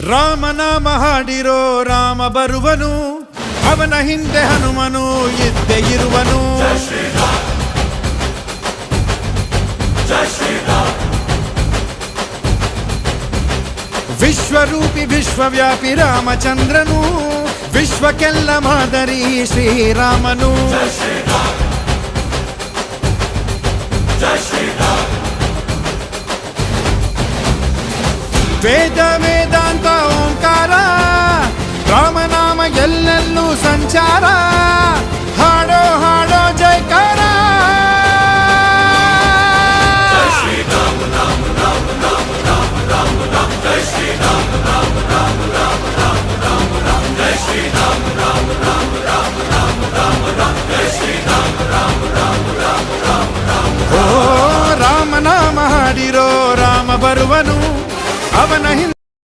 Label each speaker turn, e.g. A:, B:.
A: ರಾಮನಾಮ ಹಾಡಿರೋ ರಾಮ ಬರುವನು, ಅವನ ಹಿಂದೆ ಹನುಮನು ಇದ್ದೇ ಇರುವನು. ವಿಶ್ವರೂಪಿ ವಿಶ್ವವ್ಯಾಪಿ ರಾಮಚಂದ್ರನು, ವಿಶ್ವಕ್ಕೆಲ್ಲ ಮಾದರಿ ಶ್ರೀರಾಮನು. ವೇದ ವೇದಾಂತ ಓಂಕಾರ, ರಾಮನಾಮ ಎಲ್ಲೆಲ್ಲೂ ಸಂಚಾರ. ಹಾಡೋ ಹಾಡೋ ಜೈಕಾರ.
B: Jai Shri Ram Ram Ram Ram Ram Ram Ram.